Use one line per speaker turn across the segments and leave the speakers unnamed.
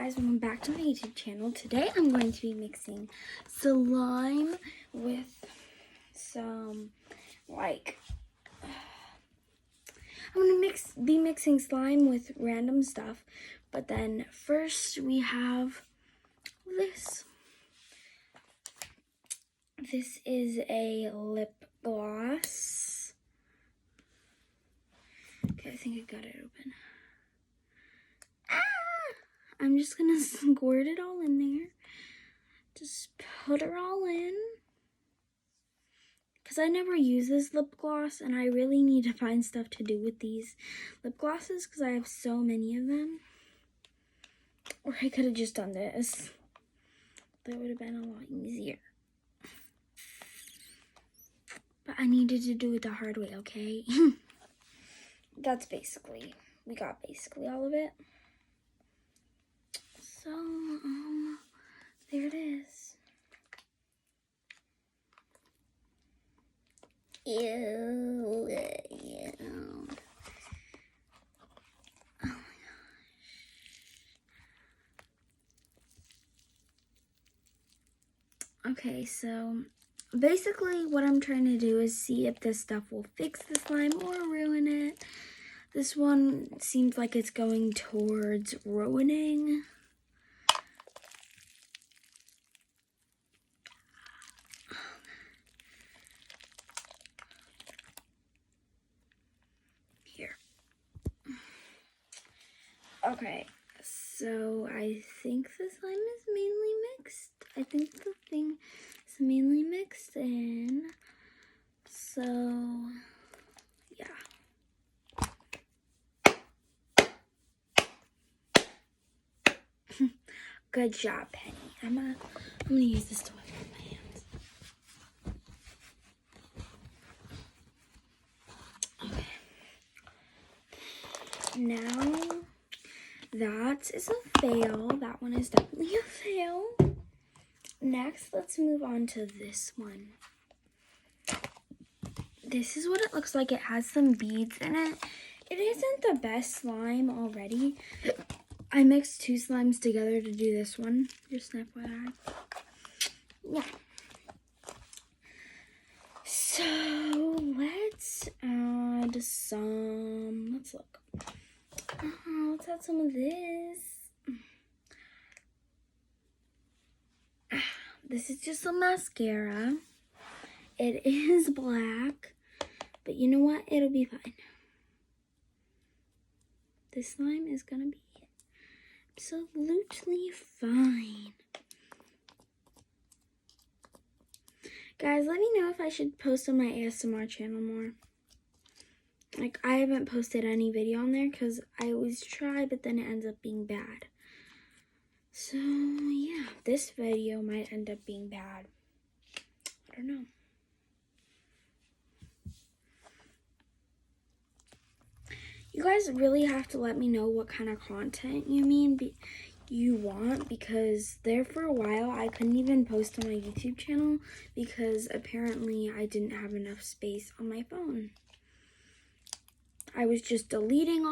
guys, welcome back to my YouTube channel. Today I'm going to be mixing slime with some I'm going to be mixing slime with random stuff. But then first we have this. This is a lip gloss. Okay, I think I got it open. I'm just gonna squirt it all in there. Just put it all in. Because I never use this lip gloss and I really need to find stuff to do with these lip glosses because I have so many of them. Or I could have just done this. That would have been a lot easier. But I needed to do it the hard way, okay? We got basically all of it. So, there it is. Ew. Oh my gosh. Okay, so basically what I'm trying to do is see if this stuff will fix the slime or ruin it. This one seems like it's going towards ruining. Here. Okay, so I think the slime is mainly mixed. I think the thing is mainly mixed in. So, yeah. Good job, Penny. I'm gonna use this to wipe my hands. Okay. Now, that is a fail. That one is definitely a fail. Next, let's move on to this one. This is what it looks like. It has some beads in it. It isn't the best slime already. I mixed two slimes together to do this one. Just an FYI. Yeah. So, let's add some... Let's look. Let's add some of this. This is just a mascara. It is black, but you know what? It'll be fine. This slime is gonna be absolutely fine. Guys, let me know if I should post on my ASMR channel more. Like, I haven't posted any video on there because I always try, but then it ends up being bad. So, yeah, this video might end up being bad. I don't know. You guys really have to let me know what kind of content you want, because there for a while I couldn't even post on my YouTube channel because apparently I didn't have enough space on my phone. I was just deleting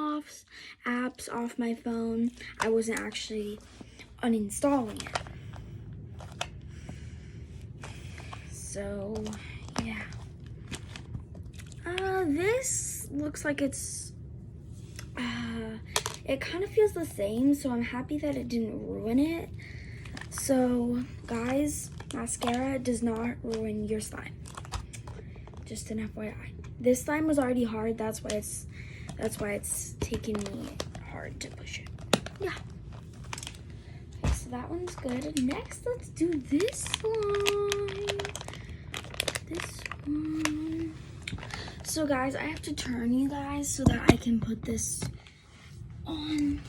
apps off my phone. I wasn't actually uninstalling it. So, yeah. This looks like it kind of feels the same, so I'm happy that it didn't ruin it. So, guys, mascara does not ruin your slime. Just an FYI. This slime was already hard, that's why it's taking me hard to push it. Yeah. Okay, so that one's good. Next, let's do this slime. This one. So guys, I have to turn you guys so that I can put this on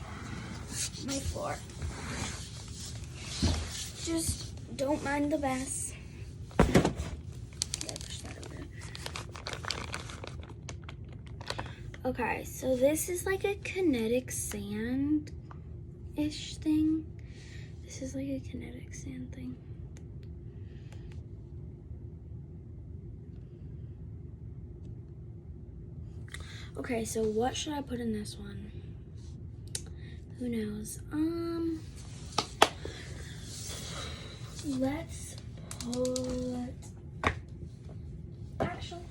my floor. Just don't mind the mess. Okay, so this is like a kinetic sand-ish thing. This is like a kinetic sand thing. Okay, so what should I put in this one? Who knows? let's put, actually,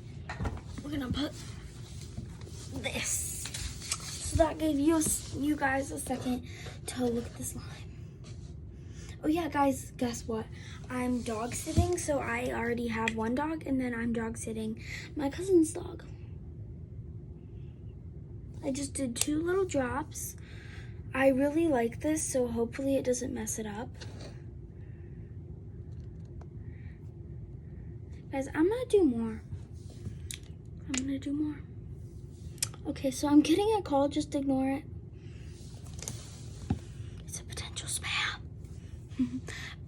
we're gonna put this. So that gave you guys a second to look at the slime. Oh yeah, guys, guess what? I'm dog sitting, so I already have one dog, and then I'm dog sitting my cousin's dog. I just did 2 little drops. I really like this, so hopefully it doesn't mess it up. Guys, I'm gonna do more. Okay, so I'm getting a call, just ignore it. It's a potential spam.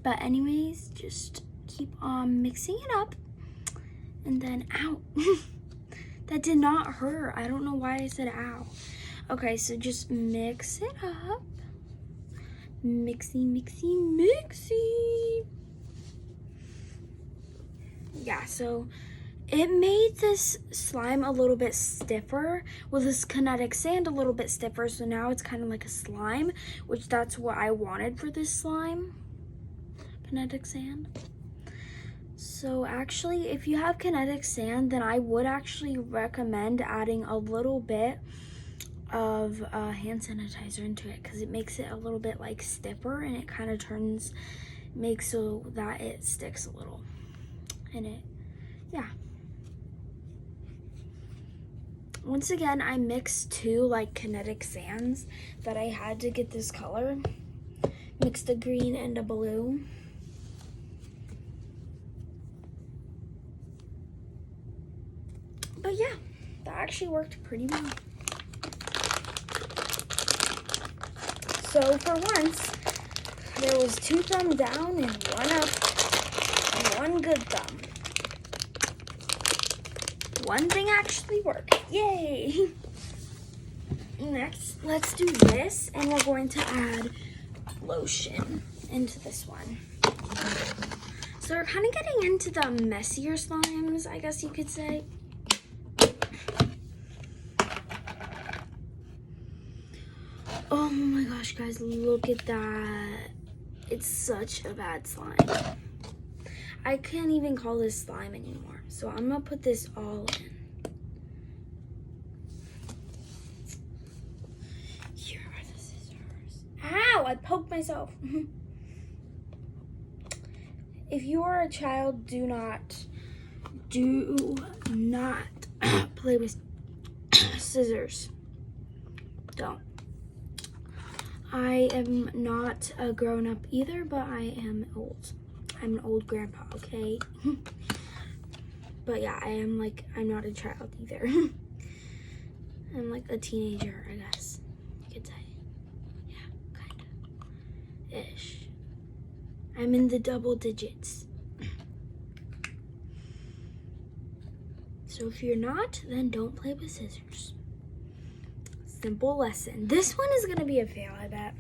But anyways, just keep on mixing it up. And then, ow. That did not hurt. I don't know why I said ow. Okay, so just mix it up. Mixy, mixy, mixy. Yeah, so it made this slime a little bit stiffer. Well, this kinetic sand a little bit stiffer, so now it's kind of like a slime, which that's what I wanted for this slime. Kinetic sand. So actually, if you have kinetic sand, then I would actually recommend adding a little bit of hand sanitizer into it, because it makes it a little bit like stiffer, and it kind of makes so that it sticks a little. And it, yeah. Once again, I mixed 2 like kinetic sands that I had to get this color. Mixed a green and a blue. But yeah, that actually worked pretty well. So for once, there was 2 thumbs down and 1 up, and 1 good thumb. One thing actually worked. Yay! Next, let's do this, and we're going to add lotion into this one. So we're kind of getting into the messier slimes, I guess you could say. Oh my gosh, guys, look at that. It's such a bad slime. I can't even call this slime anymore. So I'm gonna put this all in. Here are the scissors. Ow, I poked myself. If you are a child, do not play with scissors. Don't. I am not a grown-up either, but I am old. I'm an old grandpa, okay? But yeah, I'm not a child either. I'm like a teenager, I guess you could say. Yeah, kind of. Ish. I'm in the double digits. So if you're not, then don't play with scissors. Simple lesson. This one is gonna be a fail, I bet.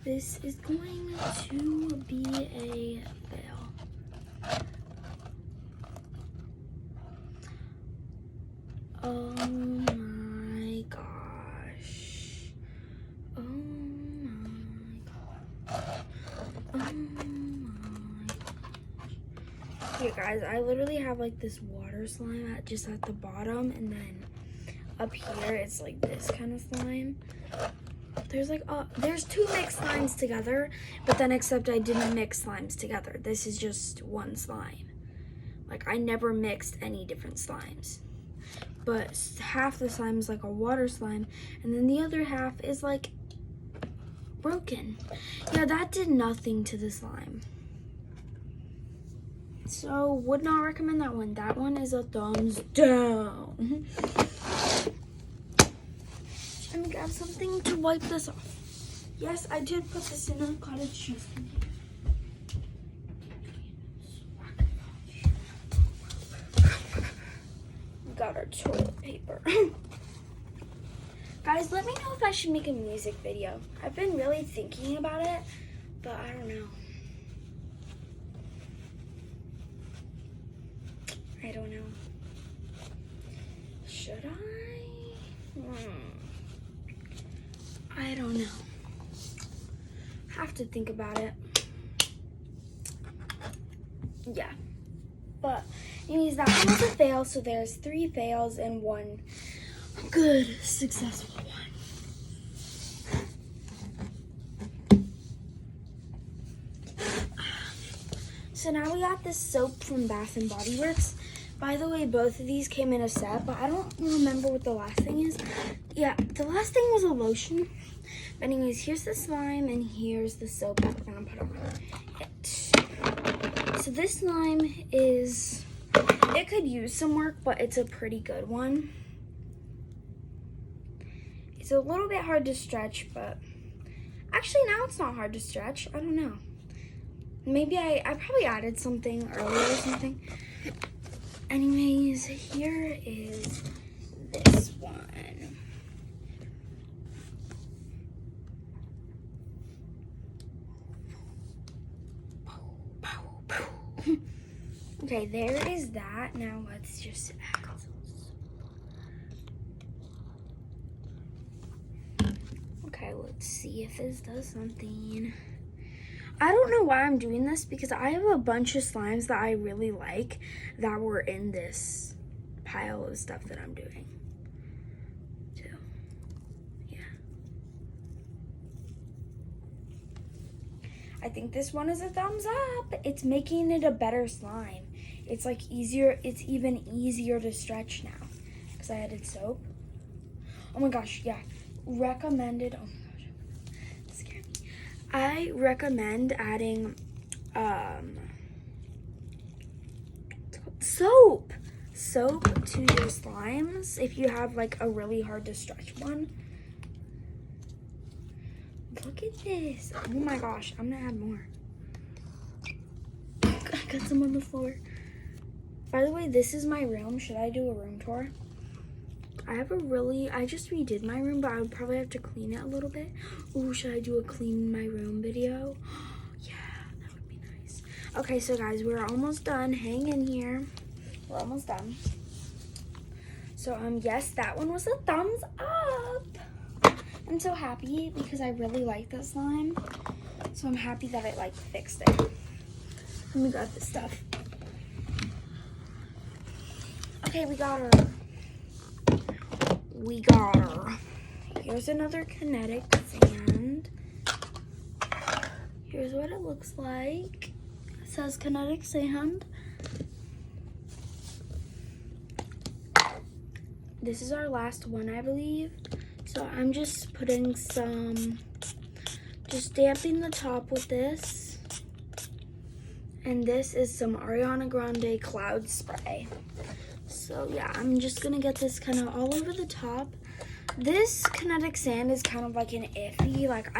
This is going to be a fail. Oh my gosh. Oh my god. Oh my gosh. Here guys, I literally have like this water slime just at the bottom, and then up here it's like this kind of slime. There's 2 mixed slimes together, but then except I didn't mix slimes together. This is just one slime. Like I never mixed any different slimes. But half the slime is like a water slime, and then the other half is like broken. Yeah, that did nothing to the slime. So would not recommend that one. That one is a thumbs down. Let me grab something to wipe this off. Yes, I did put this in a cottage cheese container. We got our toilet paper. Guys, let me know if I should make a music video. I've been really thinking about it, but I don't know. I don't know. Should I? I don't know. have to think about it. Yeah. But anyways, that one was a fail, so there's 3 fails and 1 good, successful one. So now we got this soap from Bath and Body Works. By the way, both of these came in a set, but I don't remember what the last thing is. Yeah, the last thing was a lotion. But anyways, here's the slime and here's the soap that we're gonna put on it. So this slime is, it could use some work, but it's a pretty good one. It's a little bit hard to stretch, but actually now it's not hard to stretch. I don't know. Maybe I probably added something earlier or something. Anyways, here is this one. Okay, there is that. Now let's just add some. Okay, let's see if this does something. I don't know why I'm doing this because I have a bunch of slimes that I really like that were in this pile of stuff that I'm doing. So, yeah. I think this one is a thumbs up. It's making it a better slime. It's like easier, it's even easier to stretch now because I added soap. Oh my gosh, yeah. Recommended, oh my gosh, that scared me. I recommend adding soap to your slimes if you have like a really hard to stretch one. Look at this. Oh my gosh, I'm gonna add more. I got some on the floor. By the way, this is my room. Should I do a room tour? I just redid my room, but I would probably have to clean it a little bit. Ooh, should I do a clean my room video? Yeah, that would be nice. Okay, so guys, we're almost done. Hang in here. We're almost done. So, yes, that one was a thumbs up. I'm so happy because I really like this slime. So I'm happy that I like fixed it. Let me grab this stuff. Okay, we got her. Here's another kinetic sand. Here's what it looks like. It says kinetic sand. This is our last one, I believe. So I'm just putting just damping the top with this. And this is some Ariana Grande Cloud Spray. So yeah, I'm just gonna get this kind of all over the top. This kinetic sand is kind of like an iffy. Like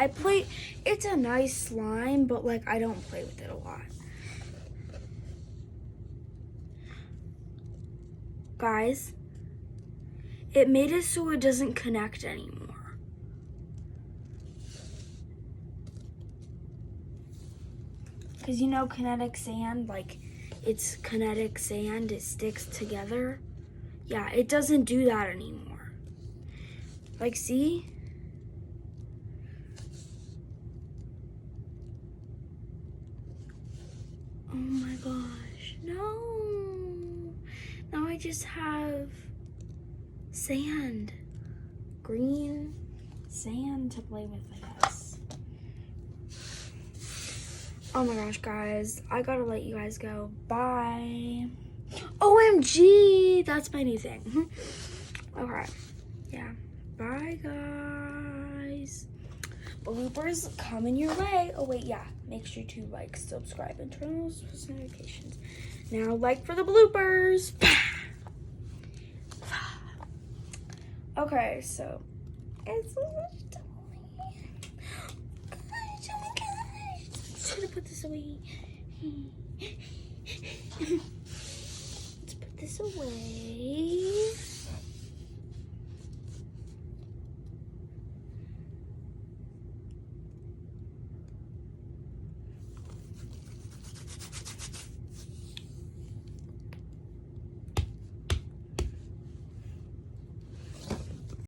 it's a nice slime, but like I don't play with it a lot. Guys, it made it so it doesn't connect anymore. Because you know kinetic sand, like it's kinetic sand, it sticks together. Yeah, it doesn't do that anymore. Like, see? Oh my gosh, no. Now I just have sand, green sand to play with, I guess. Oh my gosh, guys, I gotta let you guys go. Bye. OMG, that's my new thing. Okay, yeah. Bye, guys. Bloopers coming your way. Oh wait, yeah. Make sure to like, subscribe, and turn on those post notifications. Now, like for the bloopers. Okay, so it's almost done. Gosh, oh my gosh. Should have put this away. Let's put this away.